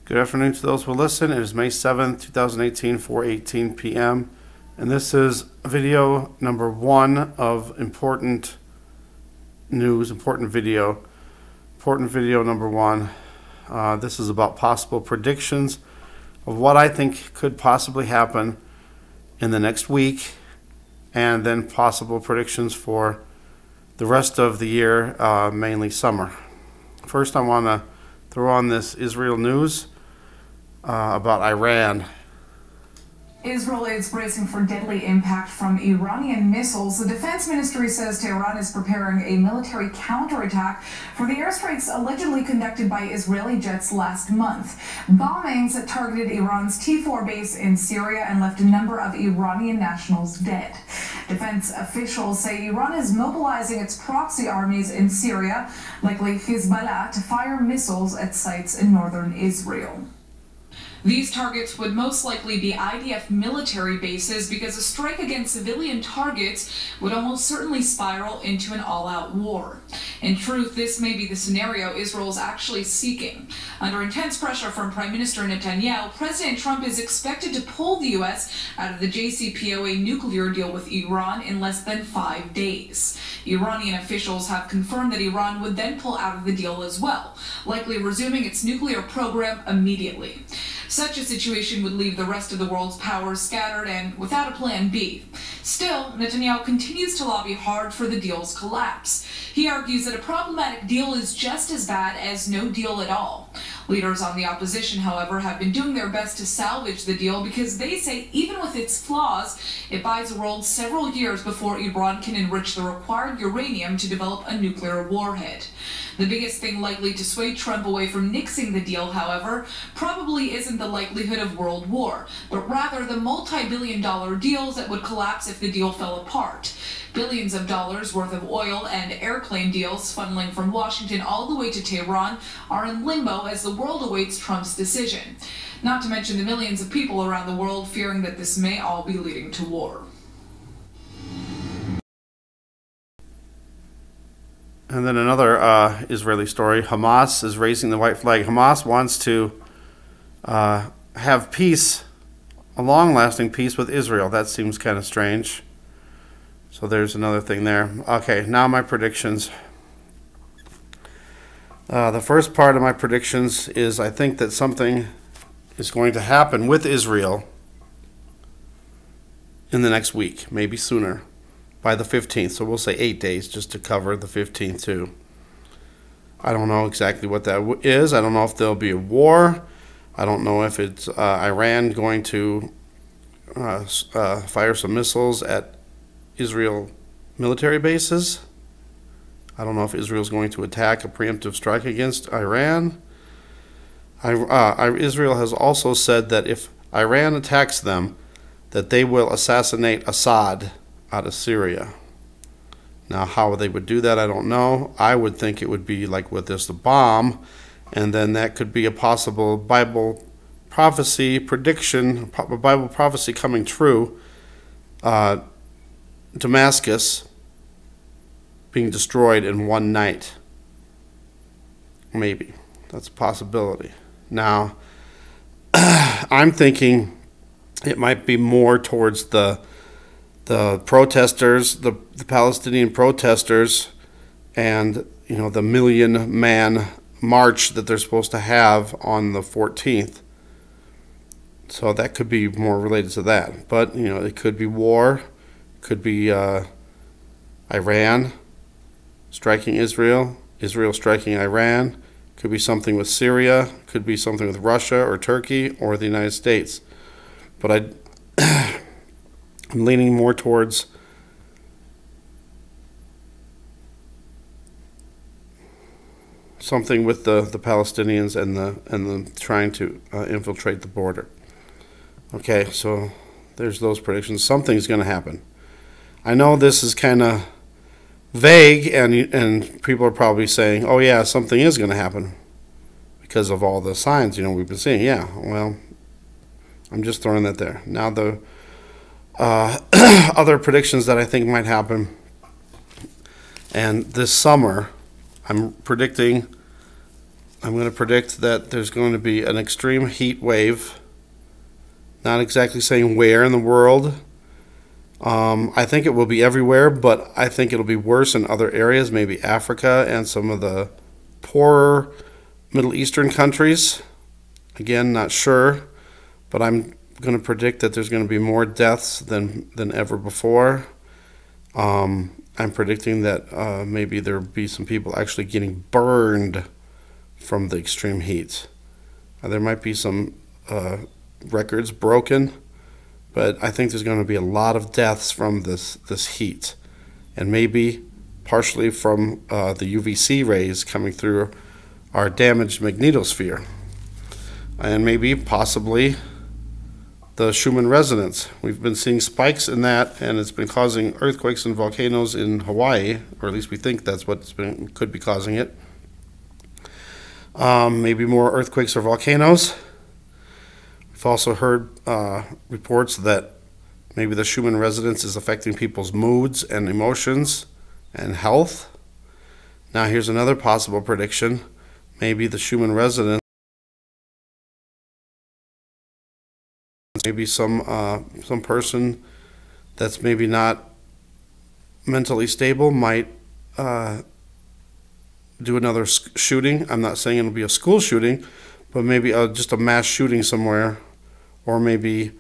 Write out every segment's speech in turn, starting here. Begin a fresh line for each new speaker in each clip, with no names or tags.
Good afternoon to those who listen. It is May 7th, 2018, 4:18 p.m. And this is video number one of important news, important video number one. This is about possible predictions of what I think could possibly happen in the next week, and then possible predictions for the rest of the year, mainly summer. First, I want to throw on this Israel news about Iran.
Israel is bracing for deadly impact from Iranian missiles. The defense ministry says Tehran is preparing a military counterattack for the airstrikes allegedly conducted by Israeli jets last month. Bombings targeted Iran's T4 base in Syria and left a number of Iranian nationals dead. Defense officials say Iran is mobilizing its proxy armies in Syria, likely Hezbollah, to fire missiles at sites in northern Israel. These targets would most likely be IDF military bases because a strike against civilian targets would almost certainly spiral into an all-out war. In truth, this may be the scenario Israel is actually seeking. Under intense pressure from Prime Minister Netanyahu, President Trump is expected to pull the U.S. out of the JCPOA nuclear deal with Iran in less than 5 days. Iranian officials have confirmed that Iran would then pull out of the deal as well, likely resuming its nuclear program immediately. Such a situation would leave the rest of the world's powers scattered and without a plan B. Still, Netanyahu continues to lobby hard for the deal's collapse. He argues that a problematic deal is just as bad as no deal at all. Leaders on the opposition, however, have been doing their best to salvage the deal because they say even with its flaws, it buys the world several years before Iran can enrich the required uranium to develop a nuclear warhead. The biggest thing likely to sway Trump away from nixing the deal, however, probably isn't the likelihood of world war, but rather the multi-billion-dollar deals that would collapse if the deal fell apart. Billions of dollars worth of oil and airplane deals funneling from Washington all the way to Tehran are in limbo as the world awaits Trump's decision. Not to mention the millions of people around the world fearing that this may all be leading to war.
And then another Israeli story. Hamas is raising the white flag. Hamas wants to have peace, a long-lasting peace with Israel. That seems kind of strange. So there's another thing there. Okay, now my predictions. The first part of my predictions is I think that something is going to happen with Israel in the next week, maybe sooner. By the 15th, so we'll say 8 days just to cover the 15th too. I don't know exactly what that is. I don't know if there'll be a war. I don't know if it's Iran going to fire some missiles at Israel military bases. I don't know if Israel's going to attack a preemptive strike against Iran. Israel has also said that if Iran attacks them, that they will assassinate Assad out of Syria. Now, how they would do that, I don't know. I would think it would be like with this, the bomb, and then that could be a possible Bible prophecy prediction, a Bible prophecy coming true. Damascus being destroyed in one night. Maybe. That's a possibility. Now, I'm thinking it might be more towards the protesters, the Palestinian protesters, and the 1 million man march that they're supposed to have on the 14th. So that could be more related to that. But it could be war, could be Iran striking Israel, Israel striking Iran, could be something with Syria, could be something with Russia or Turkey or the United States. But I'm leaning more towards something with the Palestinians and the trying to infiltrate the border. Okay, so there's those predictions. Something's going to happen. I know this is kind of vague, and people are probably saying, "Oh yeah, something is going to happen," because of all the signs we've been seeing. Yeah, well, I'm just throwing that there. Now the other predictions that I think might happen, and this summer I'm predicting I'm going to predict that there's going to be an extreme heat wave. Not exactly saying where in the world. I think it will be everywhere, but I think it'll be worse in other areas, maybe Africa and some of the poorer Middle Eastern countries. Again, not sure, but I'm going to predict that there's going to be more deaths than ever before. I'm predicting that maybe there will be some people actually getting burned from the extreme heat. There might be some records broken, but I think there's going to be a lot of deaths from this heat, and maybe partially from the UVC rays coming through our damaged magnetosphere, and maybe possibly the Schumann resonance. We've been seeing spikes in that, and it's been causing earthquakes and volcanoes in Hawaii, or at least we think that's what could be causing it. Maybe more earthquakes or volcanoes. We've also heard reports that maybe the Schumann resonance is affecting people's moods and emotions and health. Now here's another possible prediction. Maybe the Schumann resonance, maybe some person that's maybe not mentally stable might do another shooting. I'm not saying it'll be a school shooting, but maybe just a mass shooting somewhere, or maybe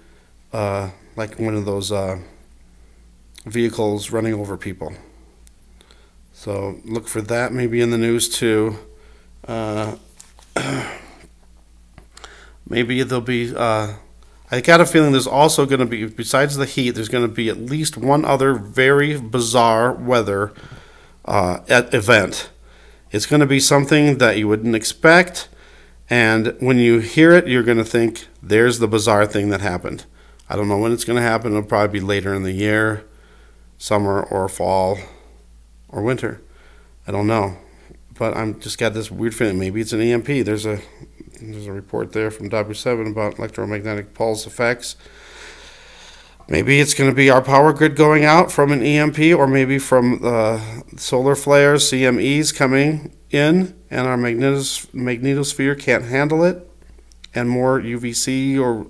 like one of those vehicles running over people. So look for that maybe in the news too. Maybe there'll be, I got a feeling there's also going to be, besides the heat, there's going to be at least one other very bizarre weather event. It's going to be something that you wouldn't expect, and when you hear it, you're going to think, there's the bizarre thing that happened. I don't know when it's going to happen. It'll probably be later in the year, summer or fall or winter. I don't know. But I'm just got this weird feeling. Maybe it's an EMP. There's a report there from W7 about electromagnetic pulse effects. Maybe it's going to be our power grid going out from an EMP, or maybe from solar flares, CMEs coming in, and our magnetosphere can't handle it, and more UVC or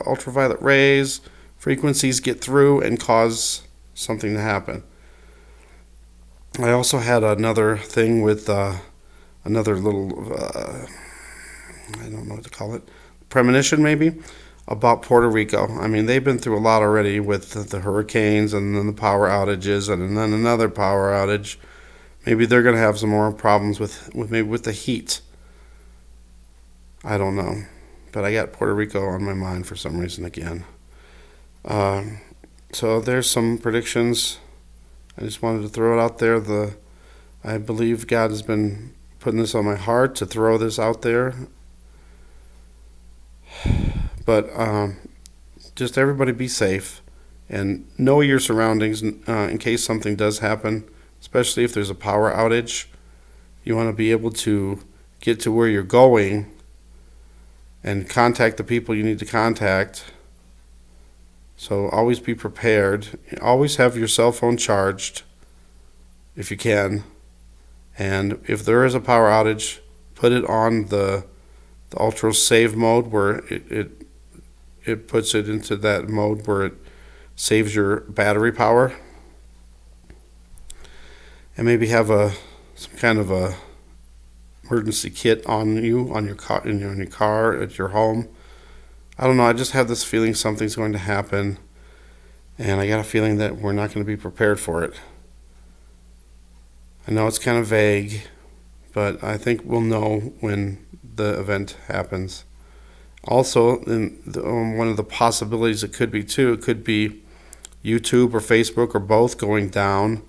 ultraviolet rays, frequencies get through and cause something to happen. I also had another thing with another little, I don't know what to call it, premonition maybe, about Puerto Rico. I mean, they've been through a lot already with the hurricanes and then the power outages and then another power outage. Maybe they're going to have some more problems with the heat. I don't know. But I got Puerto Rico on my mind for some reason again. So there's some predictions. I just wanted to throw it out there. I believe God has been putting this on my heart to throw this out there. But just everybody be safe and know your surroundings in case something does happen, especially if there's a power outage. You want to be able to get to where you're going and contact the people you need to contact. So always be prepared. Always have your cell phone charged if you can. And if there is a power outage, put it on the ultra save mode, where it puts it into that mode where it saves your battery power. And maybe have some kind of a emergency kit on you, on your car, in your car, at your home. I don't know. I just have this feeling something's going to happen, and I got a feeling that we're not going to be prepared for it. I know it's kind of vague, but I think we'll know when the event happens. Also, one of the possibilities it could be too, it could be YouTube or Facebook or both going down,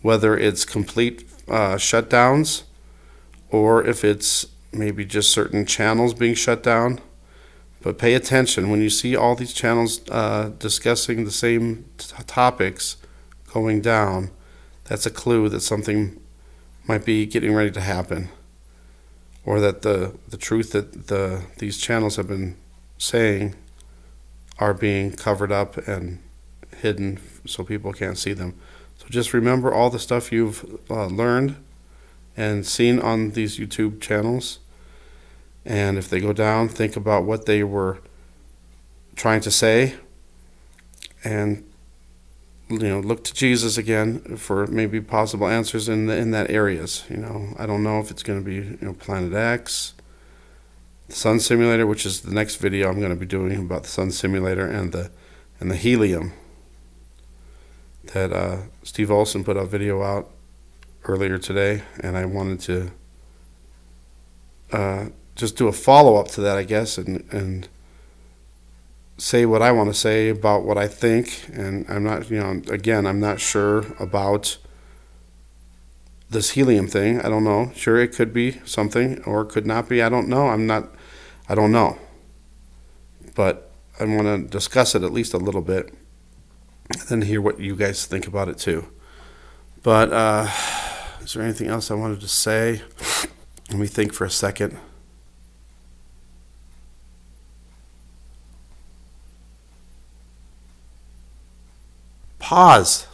whether it's complete shutdowns or if it's maybe just certain channels being shut down. But pay attention when you see all these channels discussing the same topics going down. That's a clue that something might be getting ready to happen, or that the truth that these channels have been saying are being covered up and hidden so people can't see them. So just remember all the stuff you've learned and seen on these YouTube channels. And if they go down, think about what they were trying to say, and look to Jesus again for maybe possible answers in that areas. I don't know if it's going to be Planet X, the Sun Simulator, which is the next video I'm going to be doing about the Sun Simulator and the helium that Steve Olson put a video out earlier today, and I wanted to just do a follow-up to that, I guess, and say what I want to say about what I think. And I'm not, again, I'm not sure about this helium thing. I don't know. Sure, it could be something, or it could not be. I don't know. I don't know. But I want to discuss it at least a little bit, and then hear what you guys think about it too. But is there anything else I wanted to say? Let me think for a second. Pause.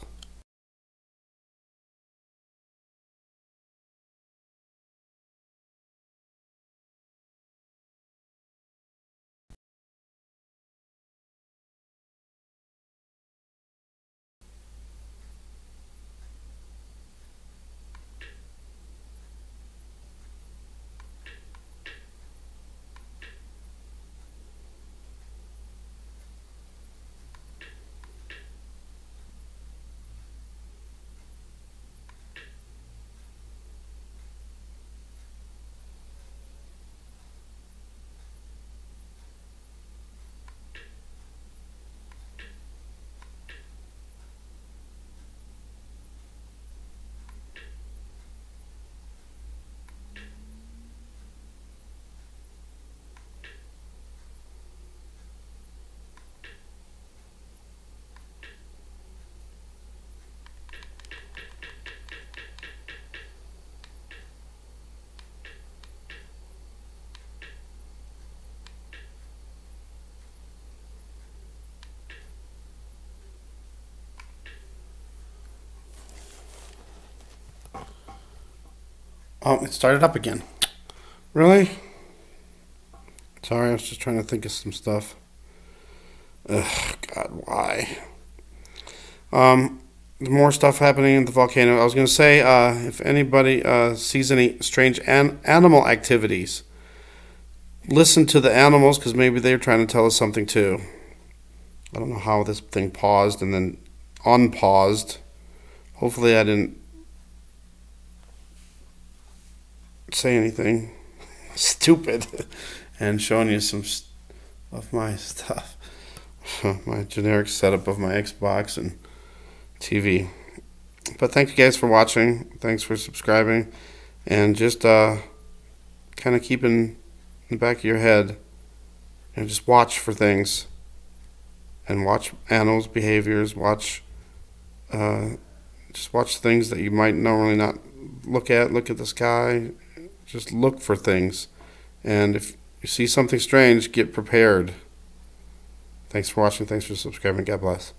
Oh, it started up again. Really? Sorry, I was just trying to think of some stuff. Ugh, God, why? More stuff happening in the volcano. I was going to say, if anybody sees any strange animal activities, listen to the animals, because maybe they're trying to tell us something too. I don't know how this thing paused and then unpaused. Hopefully I didn't say anything stupid and showing you some of my stuff. My generic setup of my Xbox and TV. But thank you guys for watching. Thanks for subscribing. And just kind of keep in the back of your head, just watch for things. And watch animals' behaviors. Just watch things that you might normally not look at. Look at the sky. Just look for things. And if you see something strange, get prepared. Thanks for watching. Thanks for subscribing. God bless.